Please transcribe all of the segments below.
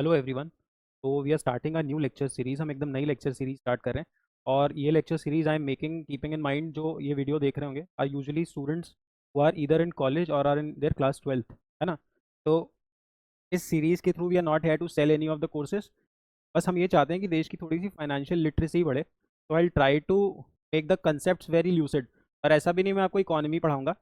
Hello everyone. तो we are starting a new lecture series. हम एकदम नई लेक्चर सीरीज स्टार्ट कर रहे हैं। और ये lecture series I am making keeping in mind, जो ये वीडियो देख रहे होंगे are usually students who are either in college or are in their class 12th, है ना। तो इस सीरीज़ के through we are not here to sell any of the courses. बस हम ये चाहते हैं कि देश की थोड़ी सी फाइनेंशियल लिटरेसी बढ़े। तो I try to make the concept very lucid. और ऐसा भी नहीं मैं आपको इकोनॉमी पढ़ाऊंगा,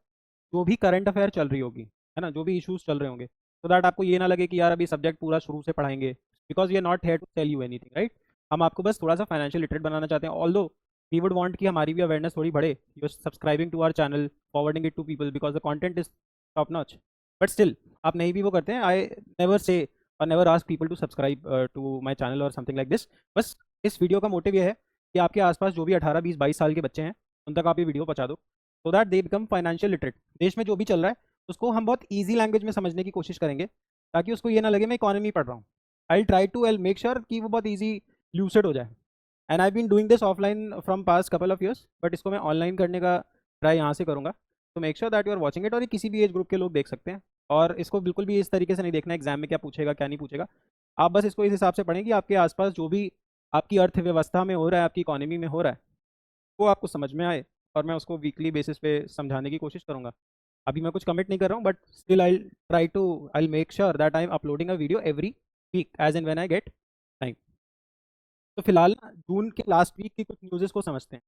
जो भी करंट अफेयर चल रही होगी, है ना, जो भी इश्यूज चल रहे होंगे, सो दैट आपको ये ना लगे कि यार अभी सब्जेक्ट पूरा शुरू से पढ़ाएंगे, because we are not here to tell you anything, right. हम आपको बस थोड़ा सा फाइनेंशियल लिटरेट बनाना चाहते हैं। ऑल्दो वी वुड वांट कि हमारी भी अवेयरनेस थोड़ी बढ़े, you subscribing to our channel, forwarding it to people, because the content is top notch. But still आप नहीं भी वो करते हैं, आई नेवर से और never ask people to subscribe to my channel और समथिंग लाइक दिस। बस इस वीडियो का मोटिव ये है कि आपके आसपास जो भी 18, 20, 22 साल के बच्चे हैं, उन तक आप ये वीडियो पहुंचा दो, so that they become financial literate. देश में जो भी चल रहा है उसको हम बहुत ईजी लैंग्वेज में समझने की कोशिश करेंगे, ताकि उसको ये ना लगे मैं इकोनॉमी पढ़ रहा हूँ। I try to I make sure कि वो बहुत ईजी ल्यूसिड हो जाए। And I been doing this offline from past couple of years, but इसको मैं ऑनलाइन करने का ट्राई यहाँ से करूँगा। तो make sure that you are watching it. और ये किसी भी एज ग्रुप के लोग देख सकते हैं। और इसको बिल्कुल भी इस तरीके से नहीं देखना एग्जाम में क्या पूछेगा क्या नहीं पूछेगा। आप बस इसको इस हिसाब से पढ़ें कि आपके आसपास जो भी आपकी अर्थव्यवस्था में हो रहा है, आपकी इकोनॉमी में हो रहा है, वो आपको समझ में आए। और मैं उसको वीकली बेसिस पे समझाने की कोशिश करूँगा। अभी मैं कुछ कमिट नहीं कर रहा हूँ, but still I make sure that I am uploading a video every week as and when I get time. तो फिलहाल ना जून के लास्ट वीक की कुछ न्यूज़ेस को समझते हैं।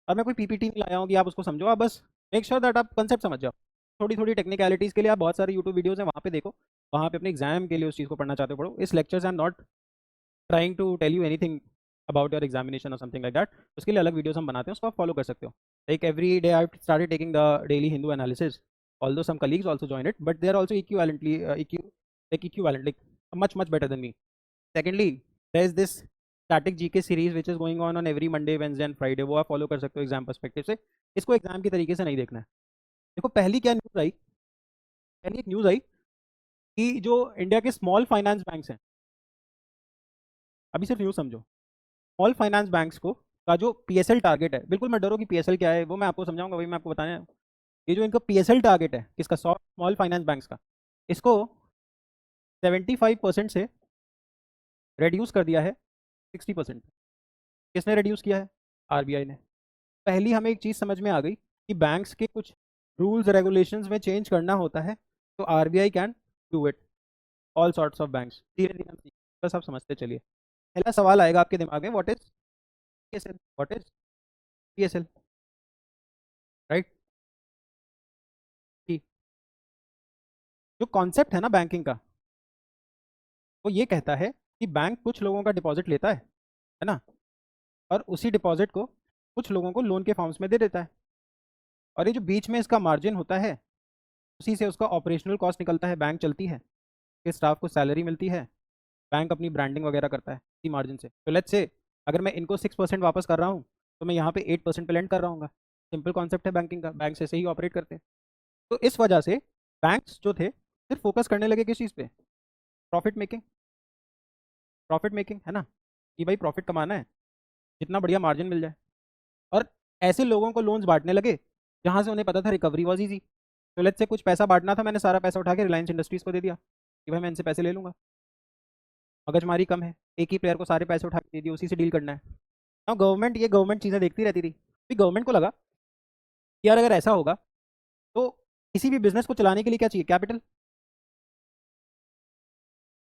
और मैं कोई पीपीटी नहीं लाया हूँ कि आप उसको समझो, आप बस मेक श्योर दैट आप कंसेप्ट समझ जाओ। थोड़ी थोड़ी टेक्निकलिटीज़ के लिए आप बहुत सारे यूट्यूब वीडियोज़ हैं, वहाँ पे देखो। वहाँ पे अपने एग्जाम के लिए उस चीज़ को पढ़ना चाहते हो पढ़ो। इस लेक्चर से I am not trying to tell you anything about your examination और समथिंग लाइक दैट। उसके लिए अलग वीडियोस हम बनाते हैं, उसको आप फॉलो कर सकते हो। Like every day I started taking the daily Hindu analysis, although some colleagues also join it, but they are also equivalently equivalent, like much better than me. Secondly, there is this static GK series which is going on every Monday, Wednesday and Friday. वो आप follow कर सकते हो exam perspective से। इसको exam की तरीके से नहीं देखना है। देखो पहली क्या न्यूज़ आई, पहली एक न्यूज़ आई कि जो इंडिया के स्मॉल फाइनेंस बैंक्स हैं, अभी सिर्फ न्यूज़ समझो। स्मॉल फाइनेंस बैंक्स को का जो पीएसएल टारगेट है, बिल्कुल मत डरो कि पीएसएल क्या है, वो मैं आपको समझाऊंगा, वही मैं आपको बताने आया हूं। ये जो इनका पीएसएल टारगेट है किसका, स्मॉल फाइनेंस बैंक्स का, इसको 75% से रेड्यूस कर दिया है 60%। किसने रेड्यूस किया है? आरबीआई ने। पहली हमें एक चीज़ समझ में आ गई कि बैंक्स के कुछ रूल्स रेगुलेशंस में चेंज करना होता है, तो RBI can do it. All sorts of banks, धीरे धीरे हम बस आप समझते चलिए। पहला सवाल आएगा आपके दिमाग में, what is PSL, what is PSL, right. कि जो कॉन्सेप्ट है ना बैंकिंग का, वो ये कहता है कि बैंक कुछ लोगों का डिपॉजिट लेता है ना, और उसी डिपॉजिट को कुछ लोगों को लोन के फॉर्म्स में दे देता है। और ये जो बीच में इसका मार्जिन होता है, उसी से उसका ऑपरेशनल कॉस्ट निकलता है, बैंक चलती है, फिर स्टाफ को सैलरी मिलती है, बैंक अपनी ब्रांडिंग वगैरह करता है इसी मार्जिन से। तो लेट्स से अगर मैं इनको 6% वापस कर रहा हूँ, तो मैं यहाँ पे 8% पे लैंड कर रहा हूँ। सिंपल कॉन्सेप्ट है बैंकिंग का, बैंक ऐसे ही ऑपरेट करते हैं। तो इस वजह से बैंक्स जो थे सिर्फ फोकस करने लगे किस चीज़ पे, प्रॉफिट मेकिंग। प्रॉफिट मेकिंग है ना, कि भाई प्रॉफिट कमाना है, जितना बढ़िया मार्जिन मिल जाए। और ऐसे लोगों को लोन्स बांटने लगे जहाँ से उन्हें पता था रिकवरी वॉज ईजी। तो लेट्स से कुछ पैसा बांटना था, मैंने सारा पैसा उठा के रिलायंस इंडस्ट्रीज को दे दिया कि भाई मैं इनसे पैसे ले लूँगा, मगजमारी कम है, एक ही प्लेयर को सारे पैसे उठा के दे दिए, उसी से डील करना है। अब गवर्नमेंट चीज़ें देखती रहती थी। फिर गवर्नमेंट को लगा कि यार अगर ऐसा होगा तो किसी भी बिजनेस को चलाने के लिए क्या चाहिए, कैपिटल।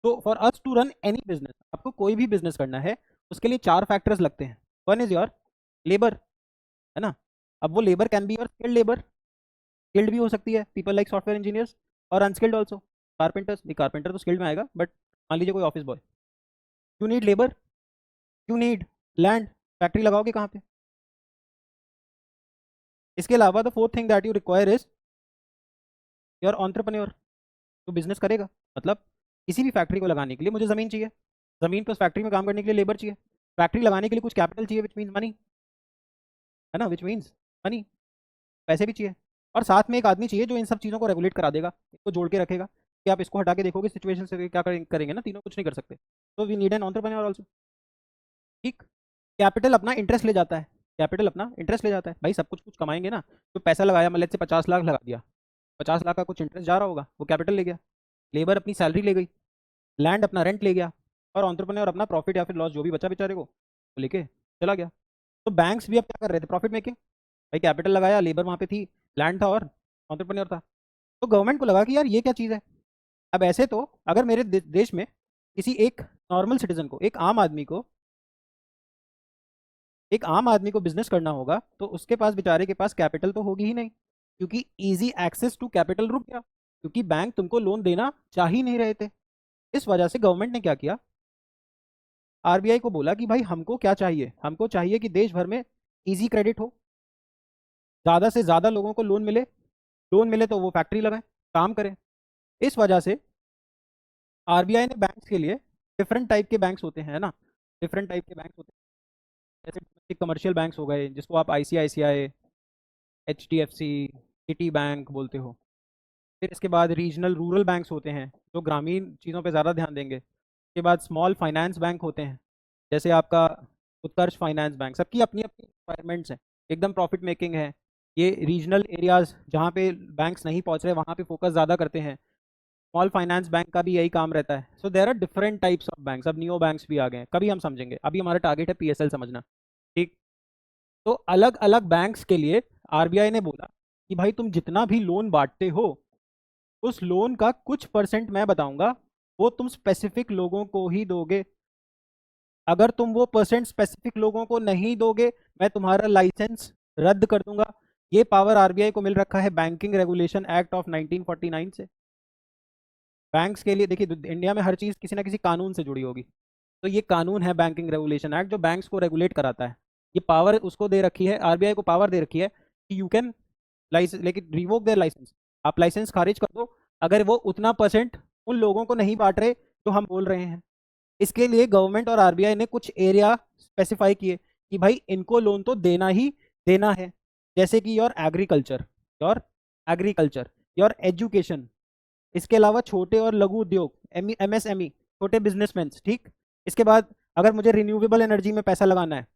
तो for us to run any business, आपको कोई भी बिजनेस करना है, उसके लिए 4 फैक्टर्स लगते हैं। वन इज योर लेबर, है ना। अब वो labour can be your skilled labour, skilled भी हो सकती है, पीपल लाइक सॉफ्टवेयर इंजीनियर्स, और अनस्किल्ड ऑल्सो, कारपेंटर्स। नहीं, कारपेंटर तो स्किल्ड में आएगा, बट मान लीजिए कोई office boy. You need labour, you need land, factory लगाओगे कहाँ पे। इसके अलावा the fourth thing that you require is your entrepreneur, जो बिजनेस करेगा। मतलब किसी भी फैक्ट्री को लगाने के लिए मुझे ज़मीन चाहिए, ज़मीन पर फैक्ट्री में काम करने के लिए लेबर चाहिए, फैक्ट्री लगाने के लिए कुछ कैपिटल चाहिए, विच मीन्स मनी, है ना, विच मीन्स मनी, पैसे भी चाहिए। और साथ में एक आदमी चाहिए जो इन सब चीज़ों को रेगुलेट करा देगा, इसको जोड़ के रखेगा कि आप इसको हटा के देखोगे सिचुएशन से क्या करेंगे ना, तीनों कुछ नहीं कर सकते। तो we need an entrepreneur also. ठीक। कैपिटल अपना इंटरेस्ट ले जाता है, कैपिटल अपना इंटरेस्ट ले जाता है, भाई सब कुछ कमाएंगे ना। तो पैसा लगाया, मतलब से 50 लाख लगा दिया, 50 लाख का कुछ इंटरेस्ट जा रहा होगा, वो कैपिटल ले गया। लेबर अपनी सैलरी ले गई, लैंड अपना रेंट ले गया, और एंटरप्रेन्योर अपना प्रॉफिट या फिर लॉस जो भी बचा बेचारे को वो लेके चला गया। तो बैंक्स भी अब क्या कर रहे थे, प्रॉफिट मेकिंग। भाई कैपिटल लगाया, लेबर वहाँ पे थी, लैंड था और एंटरप्रेन्योर था। तो गवर्नमेंट को लगा कि यार ये क्या चीज़ है। अब ऐसे तो अगर मेरे देश में किसी एक नॉर्मल सिटीजन को, एक आम आदमी को बिजनेस करना होगा तो उसके पास, बेचारे के पास कैपिटल तो होगी ही नहीं, क्योंकि इजी एक्सेस टू कैपिटल रुक गया, क्योंकि बैंक तुमको लोन देना चाह ही नहीं रहे थे। इस वजह से गवर्नमेंट ने क्या किया, आरबीआई को बोला कि भाई हमको क्या चाहिए, हमको चाहिए कि देश भर में इजी क्रेडिट हो, ज़्यादा से ज़्यादा लोगों को लोन मिले, लोन मिले तो वो फैक्ट्री लगाएं, काम करें। इस वजह से आरबीआई ने बैंक्स के लिए, डिफरेंट टाइप के बैंक्स होते हैं ना, डिफरेंट टाइप के बैंक्स होते हैं, जैसे कमर्शियल बैंक्स हो गए जिसको आप आईसीआईसीआई, एचडीएफसी, सिटी बैंक बोलते हो। फिर इसके बाद रीजनल रूरल बैंक्स होते हैं जो ग्रामीण चीज़ों पे ज़्यादा ध्यान देंगे। इसके बाद स्मॉल फाइनेंस बैंक होते हैं, जैसे आपका उत्कर्ष फाइनेंस बैंक। सबकी अपनी अपनी रिक्वायरमेंट्स हैं, एकदम प्रॉफिट मेकिंग है। ये रीजनल एरियाज़ जहाँ पे बैंक्स नहीं पहुँच रहे वहाँ पे फोकस ज़्यादा करते हैं। स्मॉल फाइनेंस बैंक का भी यही काम रहता है। So there are different types of banks. अब नियो बैंक्स भी आ गए हैं, कभी हम समझेंगे, अभी हमारा टारगेट है पीएसएल समझना। ठीक। तो अलग अलग बैंक्स के लिए आरबीआई ने बोला कि भाई तुम जितना भी लोन बांटते हो, उस लोन का कुछ परसेंट मैं बताऊंगा, वो तुम स्पेसिफिक लोगों को ही दोगे। अगर तुम वो परसेंट स्पेसिफिक लोगों को नहीं दोगे, मैं तुम्हारा लाइसेंस रद्द कर दूंगा। ये पावर आरबीआई को मिल रखा है बैंकिंग रेगुलेशन एक्ट ऑफ 1949 से। बैंक्स के लिए देखिए, इंडिया में हर चीज़ किसी ना किसी कानून से जुड़ी होगी, तो ये कानून है बैंकिंग रेगुलेशन एक्ट जो बैंक्स को रेगुलेट कराता है। ये पावर उसको दे रखी है, आरबीआई को पावर दे रखी है कि यू कैन लाइसेंस, लेकिन रिवोक देयर लाइसेंस, आप लाइसेंस खारिज कर दो अगर वो उतना परसेंट उन लोगों को नहीं बांट रहे जो हम बोल रहे हैं। इसके लिए गवर्नमेंट और आरबीआई ने कुछ एरिया स्पेसिफाई किए कि भाई इनको लोन तो देना ही देना है, जैसे कि योर एग्रीकल्चर, योर एजुकेशन। इसके अलावा छोटे और लघु उद्योग, एमएसएमई, छोटे बिजनेसमैन। ठीक। इसके बाद अगर मुझे रिन्यूएबल एनर्जी में पैसा लगाना है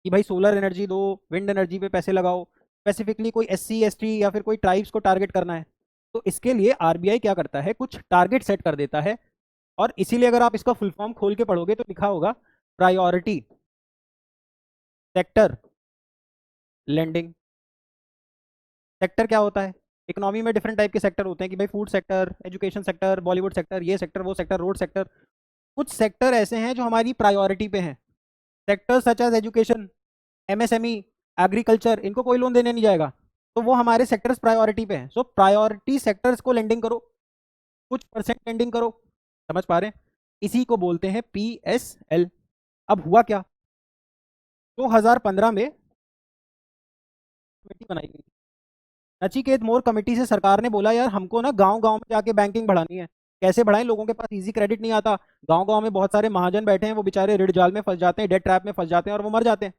कि भाई सोलर एनर्जी दो, विंड एनर्जी पे पैसे लगाओ, स्पेसिफिकली कोई एससी एसटी या फिर कोई ट्राइब्स को टारगेट करना है, तो इसके लिए आरबीआई क्या करता है, कुछ टारगेट सेट कर देता है। और इसीलिए अगर आप इसका फुल फॉर्म खोल के पढ़ोगे तो लिखा होगा प्रायोरिटी सेक्टर लेंडिंग। सेक्टर क्या होता है, इकोनॉमी में डिफरेंट टाइप के सेक्टर होते हैं कि भाई food sector, education sector, Bollywood sector, ये सेक्टर, वो सेक्टर, रोड सेक्टर। कुछ सेक्टर ऐसे हैं जो हमारी प्रायोरिटी पे हैं। Sector such as education, MSME, agriculture, इनको कोई लोन देने नहीं जाएगा, तो वो हमारे सेक्टर्स प्रायोरिटी पे हैं। सो प्रायोरिटी सेक्टर्स को लेंडिंग करो, कुछ परसेंट लेंडिंग करो। समझ पा रहे हैं? इसी को बोलते हैं पीएसएल। अब हुआ क्या, 2015 में कमेटी बनाई गई, नचिकेत मोर कमेटी से सरकार ने बोला यार हमको ना गांव गांव में जाके बैंकिंग बढ़ानी है। कैसे बढ़ाएं, लोगों के पास इजी क्रेडिट नहीं आता, गांव गांव में बहुत सारे महाजन बैठे हैं, वो बेचारे ऋण जाल में फंस जाते हैं, डेट ट्रैप में फंस जाते हैं और वो मर जाते हैं।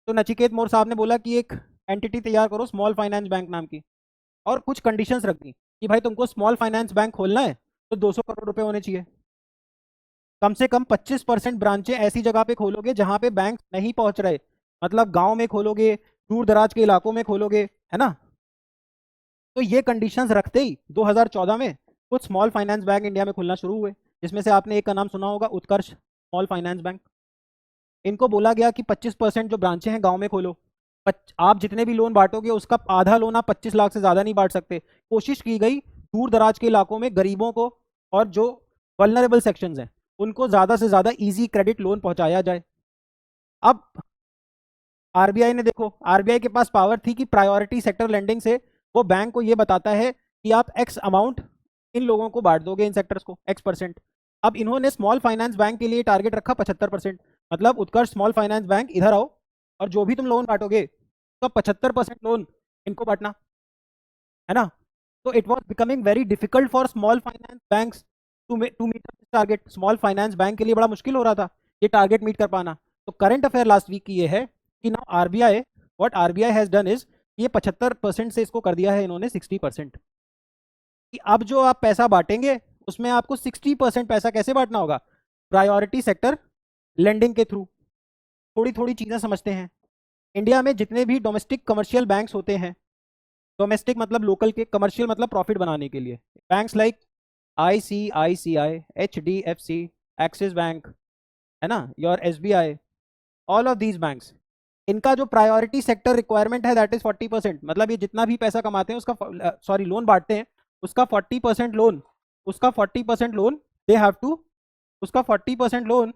तो नचिकेत मोर साहब ने बोला कि एक एंटिटी तैयार करो स्मॉल फाइनेंस बैंक नाम की, और कुछ कंडीशंस रख दी कि भाई तुमको स्मॉल फाइनेंस बैंक खोलना है तो 200 करोड़ रुपए होने चाहिए, कम से कम 25% ब्रांचें ऐसी जगह पे खोलोगे जहां पे बैंक नहीं पहुंच रहे, मतलब गांव में खोलोगे, दूर दराज के इलाकों में खोलोगे, है ना। तो ये कंडीशंस रखते ही 2014 में कुछ स्मॉल फाइनेंस बैंक इंडिया में खुलना शुरू हुए, जिसमें से आपने एक का नाम सुना होगा, उत्कर्ष स्मॉल फाइनेंस बैंक। इनको बोला गया कि 25% जो ब्रांचें हैं गांव में खोलो, आप जितने भी लोन बांटोगे उसका आधा लोन आप 25 लाख से ज़्यादा नहीं बांट सकते। कोशिश की गई दूर दराज के इलाकों में गरीबों को और जो वल्नरेबल सेक्शंस हैं उनको ज़्यादा से ज़्यादा इजी क्रेडिट लोन पहुंचाया जाए। अब आरबीआई ने, देखो आरबीआई के पास पावर थी कि प्रायोरिटी सेक्टर लेंडिंग से वो बैंक को ये बताता है कि आप एक्स अमाउंट इन लोगों को बांट दोगे, इन सेक्टर्स को एक्स परसेंट। अब इन्होंने स्मॉल फाइनेंस बैंक के लिए टारगेट रखा 75%, मतलब उत्कर्ष स्मॉल फाइनेंस बैंक इधर आओ और जो भी तुम लोन बांटोगे तो 75% लोन इनको बांटना, है ना। तो it was becoming very difficult for small finance bank to meet this target. Small finance bank के लिए बड़ा मुश्किल हो रहा था ये टारगेट मीट कर पाना। तो करंट अफेयर लास्ट वीक की ये है कि now RBI, what RBI has done is, ये 75% से इसको कर दिया है इन्होंने 60%। कि अब जो आप पैसा बांटेंगे उसमें आपको 60% पैसा कैसे बांटना होगा, प्रायोरिटी सेक्टर लेंडिंग के थ्रू। थोड़ी थोड़ी चीजें समझते हैं। इंडिया में जितने भी डोमेस्टिक कमर्शियल बैंक्स होते हैं, डोमेस्टिक मतलब लोकल के, कमर्शियल मतलब प्रॉफिट बनाने के लिए, banks like ICICI, HDFC, axis bank, है ना, your SBI, all of these banks, इनका जो प्रायोरिटी सेक्टर रिक्वायरमेंट है दैट इज 40%। मतलब ये जितना भी पैसा कमाते हैं उसका, सॉरी लोन बांटते हैं, उसका 40% लोन, उसका 40% लोन दे हैव टू, उसका 40% लोन,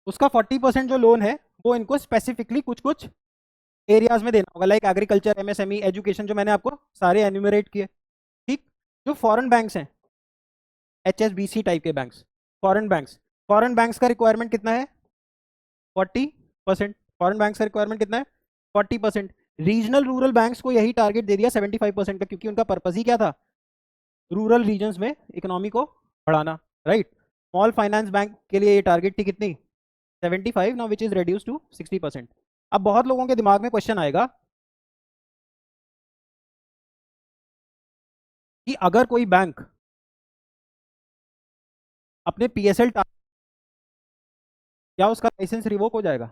उसका 40% जो लोन है वो इनको स्पेसिफिकली कुछ कुछ एरियाज में देना होगा, लाइक एग्रीकल्चर, MSME, एजुकेशन, जो मैंने आपको सारे एन्यूमरेट किए। ठीक। जो फॉरेन बैंक्स हैं, HSBC टाइप के banks, foreign banks, foreign banks का रिक्वायरमेंट कितना है? 40%। फॉरेन बैंक्स का रिक्वायरमेंट कितना है? 40%। रीजनल रूरल बैंक्स को यही टारगेट दे दिया 75% का, क्योंकि उनका पर्पज ही क्या था? रूरल रीजन्स में इकोनॉमी को बढ़ाना, राइट। स्मॉल फाइनेंस बैंक के लिए ये टारगेट थी कितनी? 75 now, which is reduce to 60%। अब बहुत लोगों के दिमाग में क्वेश्चन आएगा कि अगर कोई बैंक अपने PSL, क्या उसका लाइसेंस रिवोक हो जाएगा?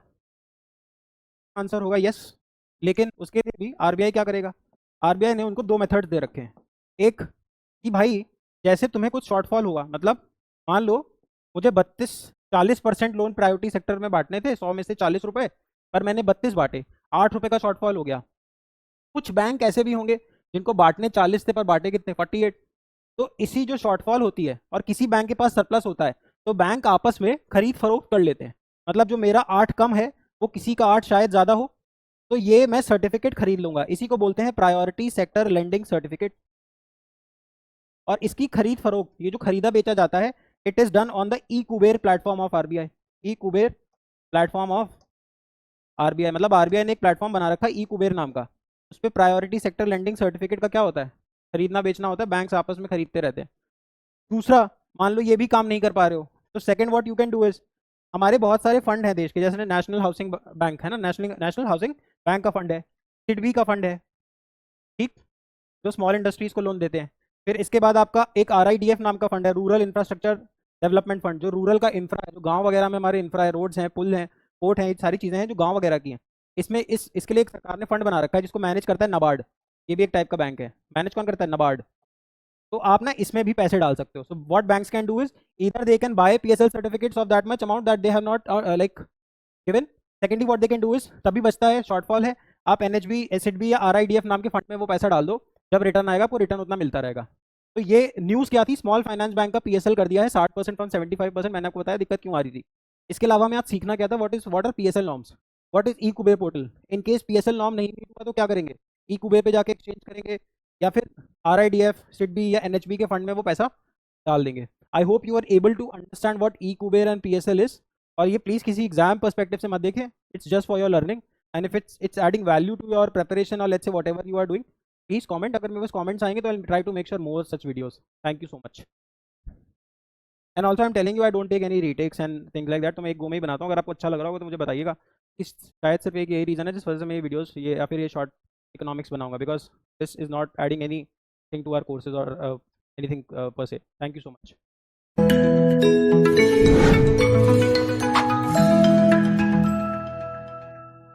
आंसर होगा यस। लेकिन उसके लिए भी RBI क्या करेगा? RBI ने उनको दो मेथड दे रखे हैं। एक कि भाई जैसे तुम्हें कुछ शॉर्टफॉल हुआ, मतलब मान लो मुझे 40% लोन प्रायोरिटी सेक्टर में बांटने थे, 100 में से 40 रुपए, पर मैंने 32 बांटे, 8 रुपए का शॉर्टफॉल हो गया। कुछ बैंक ऐसे भी होंगे जिनको बांटने 40 थे पर बांटे कितने? 48। तो इसी जो शॉर्टफॉल होती है और किसी बैंक के पास सरप्लस होता है, तो बैंक आपस में खरीद फरोख्त कर लेते हैं। मतलब जो मेरा 8 कम है वो किसी का 8 शायद ज़्यादा हो, तो ये मैं सर्टिफिकेट खरीद लूंगा। इसी को बोलते हैं प्रायोरिटी सेक्टर लेंडिंग सर्टिफिकेट। और इसकी खरीद फरोख्त, ये जो खरीदा बेचा जाता है, it is done on the E Kuber platform of RBI। E Kuber platform of RBI, मतलब RBI ने एक प्लेटफॉर्म बना रखा है ई कुबेर नाम का। उस पर प्रायोरिटी सेक्टर लेंडिंग सर्टिफिकेट का क्या होता है? खरीदना बेचना होता है, बैंक आपस में खरीदते रहते हैं। दूसरा, मान लो ये भी काम नहीं कर पा रहे हो, तो second what you can do is, हमारे बहुत सारे फंड है देश के, जैसे नेशनल हाउसिंग बैंक है ना, नेशनल नेशनल हाउसिंग बैंक का फंड है, सिडबी का फंड है, ठीक, जो स्मॉल इंडस्ट्रीज को लोन देते हैं। फिर इसके बाद आपका एक RIDF नाम का फंड है, रूरल इंफ्रास्ट्रक्चर डेवलपमेंट फंड, जो रूरल का इंफ्रा है, जो गांव वगैरह में हमारे इंफ्रा है, रोड्स हैं, पुल हैं, पोर्ट हैं, ये सारी चीज़ें हैं जो गांव वगैरह की हैं। इसमें इसके लिए एक सरकार ने फंड बना रखा है जिसको मैनेज करता है NABARD। ये भी एक टाइप का बैंक है। मैनेज कौन करता है? NABARD। तो आप ना इसमें भी पैसे डाल सकते हो। So what banks can do is, either they can buy PSL certificates of that much amount that they have not like given. Secondly what they can do is, तभी बचता है, शॉर्टफॉल है, आप NHB, SIDB या RIDF नाम के fund में वो पैसा डाल दो, जब रिटर्न आएगा आपको रिटर्न उतना मिलता रहेगा। तो ये न्यूज़ क्या थी? स्मॉल फाइनेंस बैंक का PSL कर दिया है 60% फ्रॉम 75%। मैंने आपको बताया दिक्कत क्यों आ रही थी। इसके अलावा में आप सीखना क्या था, what are PSL norms, what is e Kuber portal. In case PSL norm नहीं हुआ तो क्या करेंगे? ई कुबेर पे जाके एक्सचेंज करेंगे, या फिर RIDF, SIDBI या NHB के फंड में वो पैसा डाल देंगे। I hope you are able to understand what e Kuber and PSL is. और ये प्लीज़ किसी एग्जाम पर्सपेक्टिव से मत देखें, it's just for your learning, and if it's adding value to your preparation or let's say whatever you are doing, please comment. अगर मेरे पास comments आएंगे तो I try to make sure more such videos. Thank you so much. And also I am telling you I don't take any retakes and things like that. तो मैं एक गो में ही बनाता हूँ। अगर आपको अच्छा लग रहा होगा तो मुझे बताइएगा। इस शायद सिर्फ एक यही रीज़न है जिस वजह से मैं ये वीडियोस ये या फिर ये शॉर्ट इकोनॉमिक्स बनाऊंगा, because this is not adding any thing to our courses और एनीथिंग पर से। Thank you so much.